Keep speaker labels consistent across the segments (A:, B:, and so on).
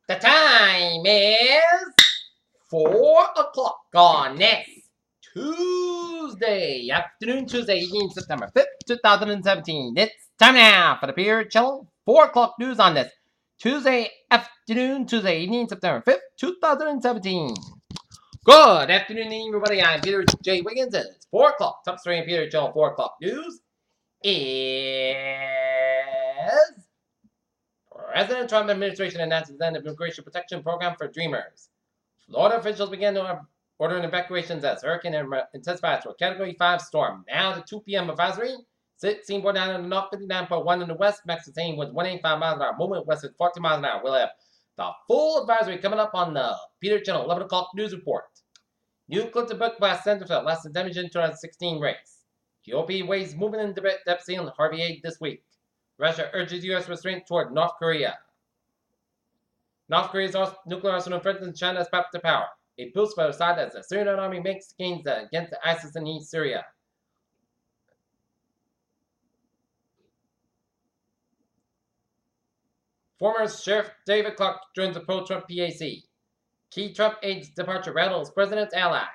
A: The time is 4 o'clock on this Tuesday afternoon, Tuesday evening, September 5th, 2017. It's time now for the Period Channel 4 o'clock news on this Tuesday afternoon, Tuesday evening, September 5th, 2017. Good afternoon, everybody. I'm Peter J. Wiggins, and it's 4 o'clock. Top story in Period Channel 4 o'clock news is President Trump administration announces end of immigration protection program for Dreamers. Florida officials began to order evacuations as hurricane intensifies to a Category 5 storm. Now the 2 p.m. advisory. Steam bore down in the north, 59.1 in the west. Max sustained was 185 miles an hour. Movement west is 40 miles an hour. We'll have the full advisory coming up on the Peter Channel 11 o'clock news report. New clip to book by Centerville less than damage in 2016 race. GOP weighs movement in deficit on Harvey aid this week. Russia urges U.S. restraint toward North Korea. North Korea's nuclear arsenal threatens China's path to power. A boost for the side as the Syrian army makes gains against ISIS in East Syria. Former Sheriff David Clark joins the pro-Trump PAC. Key Trump aides' departure rattles president's allies.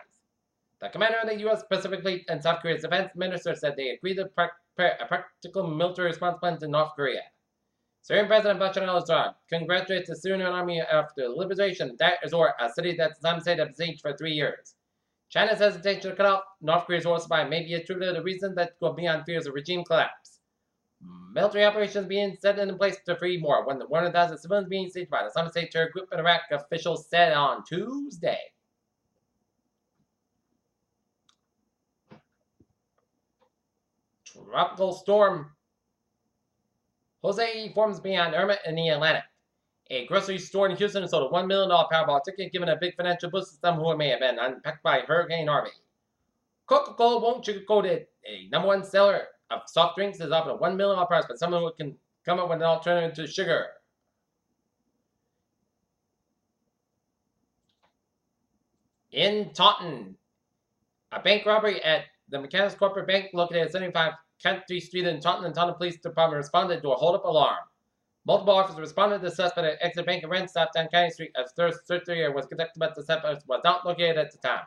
A: The commander of the U.S. Pacific Fleet and South Korea's defense minister said they agreed to prepare a practical military response plan to North Korea. Syrian President Bashar al-Assad congratulates the Syrian army after the liberation of Deir ez-Zor, a city that Saddam Hussein had besieged for 3 years. China's hesitation to cut off North Korea's oil supply may be attributed to the reason that go beyond fears of regime collapse. Military operations being set in place to free more when the 100,000 civilians being sieged by the Islamic State terror group in Iraq, officials said on Tuesday. Tropical storm Jose forms beyond Irma in the Atlantic. A grocery store in Houston sold a $1 million Powerball ticket, giving a big financial boost to some who may have been unpacked by Hurricane Harvey. Coca-Cola won't sugarcoat it. A #1 seller of soft drinks is offered a $1 million prize for someone who can come up with an alternative to sugar. In Taunton, a bank robbery at the Mechanics Corporate Bank located at 75 Country Street in Taunton, and Taunton Police Department responded to a hold-up alarm. Multiple officers responded to the suspect at Exit Bank and Rent stop down County Street as search area was conducted, but the suspect was not located at the time.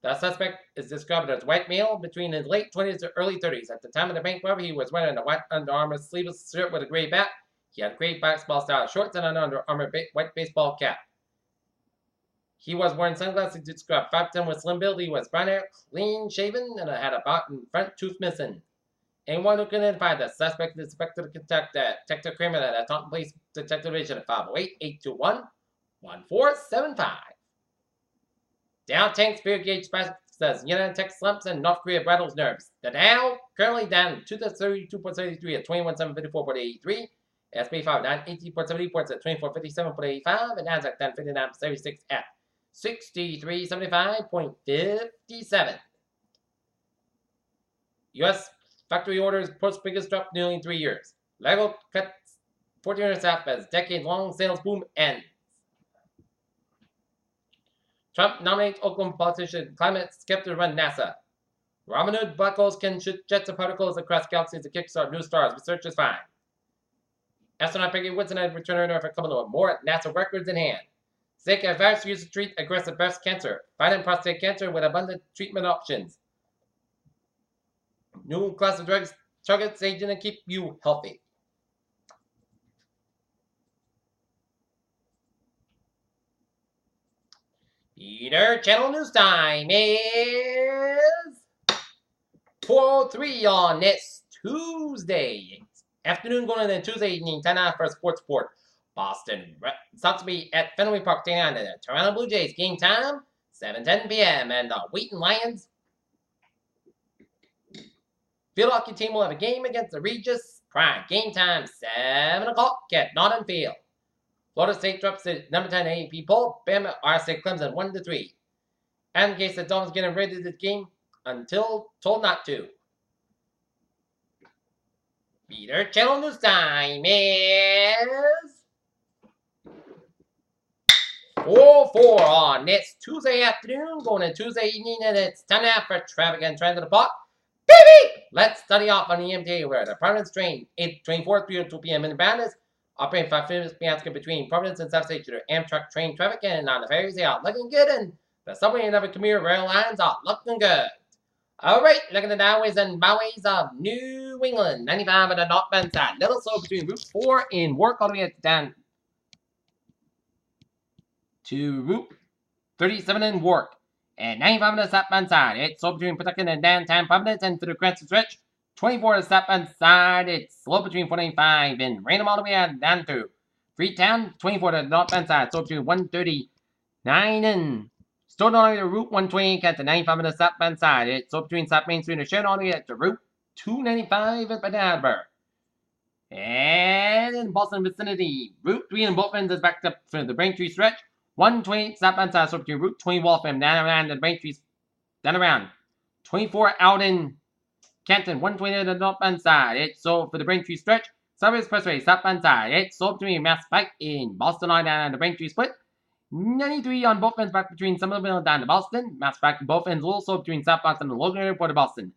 A: The suspect is described as white male between his late 20s to early 30s. At the time of the bank robbery, he was wearing a white Under Armour sleeveless shirt with a gray back. He had gray baseball-style shorts and an Under Armour white baseball cap. He was wearing sunglasses described 5'10" with slim build. He was brown hair, clean-shaven, and had a bottom front tooth missing. Anyone who can identify the suspect is expected to contact Detective Kramer at the Taunton Police Detective Division at 508-821-1475. Dow tanks fear gauge says United Tech slumps and North Korea rattles nerves. The Dow currently down 232.73 at 21,754.83. S&P 500 18.70 points at 2457.85, and Nasdaq down 59.76 at 6375.57. U.S. factory orders post biggest drop nearly in 3 years. Lego cuts 1,400 staff as decade-long sales boom ends. Trump nominates Oklahoma politician climate skeptic to run NASA. Ramanud black holes can shoot jets of particles across galaxies to kickstart new stars. Researchers find. Astronaut Peggy Woodson had returned to Earth for coming with more NASA records in hand. Zika virus used to treat aggressive breast cancer. Fighting prostate cancer with abundant treatment options. New class of drugs targets aging to keep you healthy. Peter Channel News Time is 4:03 on this Tuesday afternoon, going into Tuesday evening, 10 hours for sports report. Boston Sox to be at Fenway Park taking on the Toronto Blue Jays. Game time 7:10 p.m. and the Wheaton Lions field hockey team will have a game against the Regis Prime. Game time 7 o'clock at Norton Field. Florida State drops the number 10 AP poll. Bama RSA Clemson 1-3. And in case the Dolphins getting ready to the game until told not to. Peter Channel News Time is 4:04 on this Tuesday afternoon, going into Tuesday evening, and it's time now for traffic and transit report. Baby! Let's study off on the MTA where the permanent train 824 3 2 p.m. inbound is Operating 5 minutes between Providence and South Station due to Amtrak train traffic, and on the ferries they are looking good, and the subway and other commuter rail lines are looking good. Alright, looking at the highways and byways of New England. 95 at the northbound side. Little slow between Route 4 and Work all the way down to Route 37 and Work. And 95 on the southbound side. It's slow between Pawtucket and downtown Providence and to the Cranston stretch. 24 on the southbound side. It's slow between 495 and Random all the way down to Freetown. 24 to the northbound side. Slow between 139 and Stone all the way to Route 128 at the 95 on the southbound side. It's slow between South Main Street and Sharon all the way to Route 295 at Banana. And in Boston vicinity, Route 3 in both ends is backed up for the Braintree stretch. 128 southbound side, so between Route 20 Waltham, down around the Braintree, down around 24 out in Canton, 120 to the northbound side. It's so for the Braintree stretch. Southern Expressway, southbound side. It's so between Mass Pike in Boston line down on the Braintree split. 93 on both ends back between Somerville down to Boston. Mass Pike both ends also between South Boston and Logan Airport to Boston.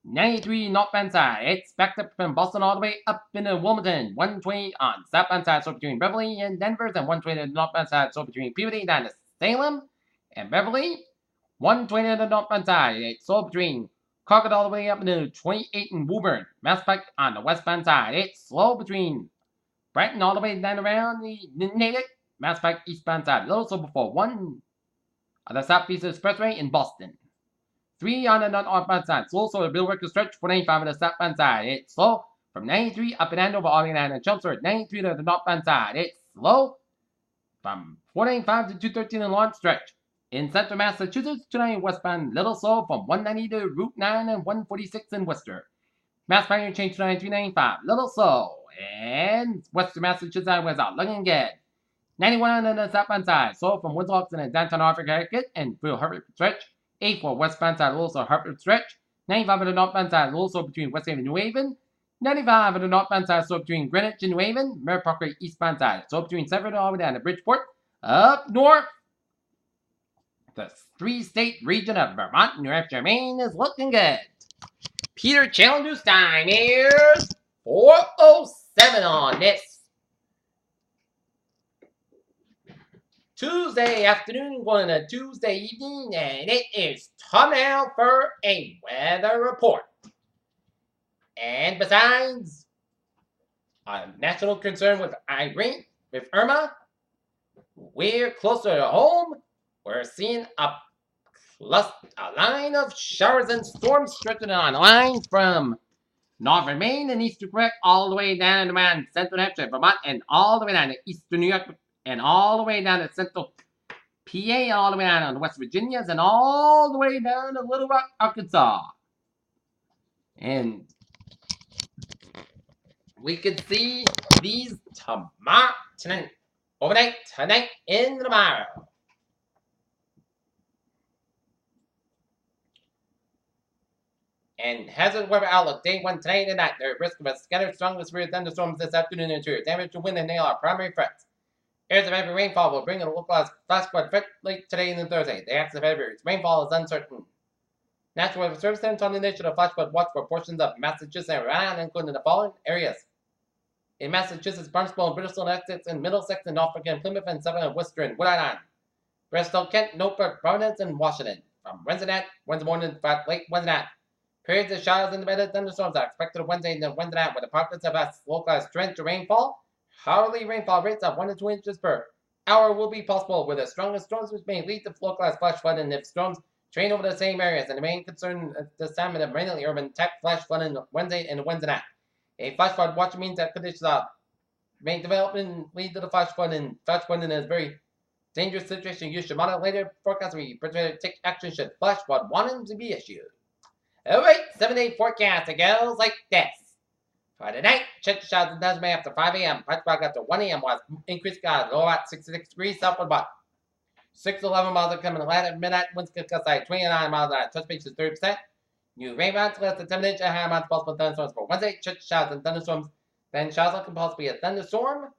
A: 93 northbound side. It's backed up from Boston all the way up into Wilmington. 120 on southbound side, so between Beverly and Denver, and 120 on the northbound side, so between Peabody down to Salem and Beverly. 120 on the northbound side. It's so between Concord all the way up into 28 in Woburn. Mass Pike on the westbound side. It's slow between Brighton all the way down around the Natick. Mass Pike eastbound side. A little slow before 1 on the Southeast Expressway in Boston. 3 on the northbound side. Slow, so the Bill Worker stretch 495 on the southbound side. It's slow from 93 up and Andover, all the way down to Chelmsford. 93 to the northbound side. It's slow from 495 to 213 in Lawrence stretch. In central Massachusetts, 290 westbound, little slow from 190 to Route 9 and 146 in Worcester. Mass Pike interchange 29395, little slow. And western Massachusetts was out looking good. 91 on the southbound side. Slow from Winslow and downtown Norfolk, Connecticut and through Hartford stretch. 84 westbound side, also Hartford stretch. 95 on the northbound side, also between West Haven and New Haven. 95 on the northbound side, so between Greenwich and New Haven. Merritt Parkway eastbound side, so between Severn all the way down to Bridgeport. Up north, the 3-state region of Vermont, New Hampshire, Maine is looking good. Peter Challenger's time is 4:07 on this Tuesday afternoon, going to Tuesday evening, and it is time now for a weather report. And besides a national concern with Irma, we're closer to home. We're seeing a line of showers and storms stretching on lines from northern Maine and eastern Quebec all the way down around central Hampshire, Vermont, and all the way down to eastern New York, and all the way down to central PA, all the way down to West Virginia, and all the way down to Little Rock, Arkansas. And we could see these overnight, tonight, and tomorrow. And hazard weather outlook, day 1 tonight and tonight. There is risk of a scattered strong to severe thunderstorms this afternoon and interior. Damage to wind and hail are primary threats. Areas of heavy rainfall will bring a localized flash flood late today and Thursday. The axis of heavy rainfall is uncertain. National Weather Service sends on the nation of flash flood watch for portions of Massachusetts and Rhode Island, including the following areas. In Massachusetts, Barnstable and Bristol, Essex, and Middlesex, and Norfolk, and Plymouth, and Suffolk, and Worcester, and Rhode Island. Bristol, Kent, Norfolk, Providence, and Washington. From Wednesday morning to late Wednesday night. Periods of showers and embedded thunderstorms are expected Wednesday and Wednesday night, with pockets of localized torrential rainfall. Hourly rainfall rates of 1 to 2 inches per hour will be possible, with the strongest storms which may lead to localized flash flood, and if storms train over the same areas. And the main concern at this time of mainly urban tech flash flood on Wednesday and Wednesday night. A flash flood watch means that conditions may develop and lead to the flash flood, and flash flooding is a very dangerous situation. You should monitor later forecast and take action should flash flood warning to be issued. Alright, 7-day forecast. It goes like this. For tonight, chance of showers and thunderstorms after 5 a.m. Pittsburgh after 1 a.m. was increased skies. Low at 66 degrees, southward about 6 to 11 miles are coming. Atlanta at midnight, winds could gust like 29 miles an hour. Touch base is 30%. New rain amounts less than 7 inches. High amounts possible thunderstorms for Wednesday. Chance of showers and thunderstorms. Then showers can possibly a thunderstorm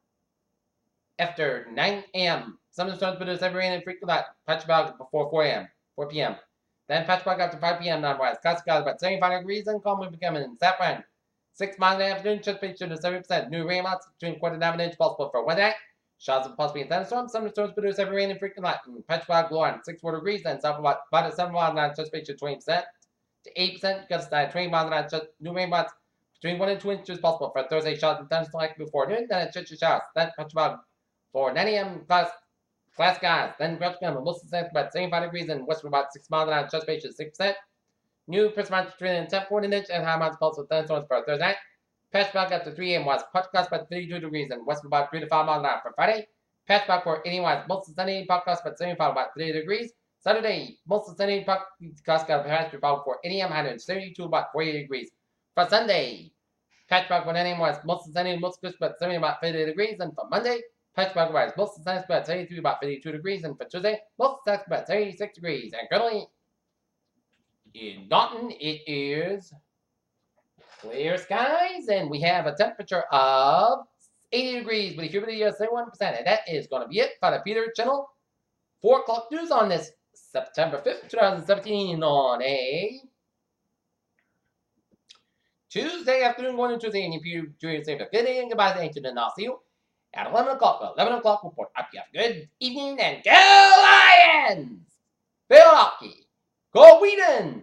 A: after 9 a.m. Some of the storms produce heavy rain and frequent light. Pittsburgh before 4 p.m. Then Pittsburgh after 5 p.m. non-wise. Cloudy skies about 75 degrees and calm will becoming southbound. 6 miles in the afternoon, anticipation to 70%. New rainouts between quarter and half an inch possible for Wednesday. Showers and possibly thunderstorms. Thunderstorms produce heavy rain and frequent lightning. Petrified glory 64 degrees, then south about 5 to 7 miles an hour, anticipation 20% to 8%. Gusts at 20 miles an hour. New rainouts between 1 and 2 inches possible for Thursday. Showers and thunderstorms before noon. Then a chance of showers. Then petrified for 9 a.m. Class skies. Then Gresham, most of the about 75 degrees and west about 6 miles an hour, anticipation 6%. New percent between and 10 40 inch and high amounts possible thunderstorms for Thursday night. Patchback after 3 a.m. was podcast by 32 degrees and west about 3 to 5 miles an hour for Friday. Patchback for 80 was mostly sunny, podcast by 75 about 30 degrees. Saturday, mostly sunny, podcast got a patch for 80 a.m. 132 about 48 degrees. For Sunday, patchback for 9 a.m. was mostly sunny, mostly crisp but 70 about 50 degrees. And for Monday, patchback was mostly sunny, about 73 about 52 degrees. And for Tuesday, mostly sunny, about 36 degrees. And currently, in Dalton, it is clear skies, and we have a temperature of 80 degrees with a humidity of 71%. And that is going to be it for the Peter Channel 4 o'clock news on this September 5th, 2017 on a Tuesday afternoon, going into Tuesday evening. Peter Jr. saying good day and goodbye, thank you, and I'll see you at 11 o'clock. 11 o'clock report. Up you have a good evening, and go Lions! Bill Hockey! Go Wiggins!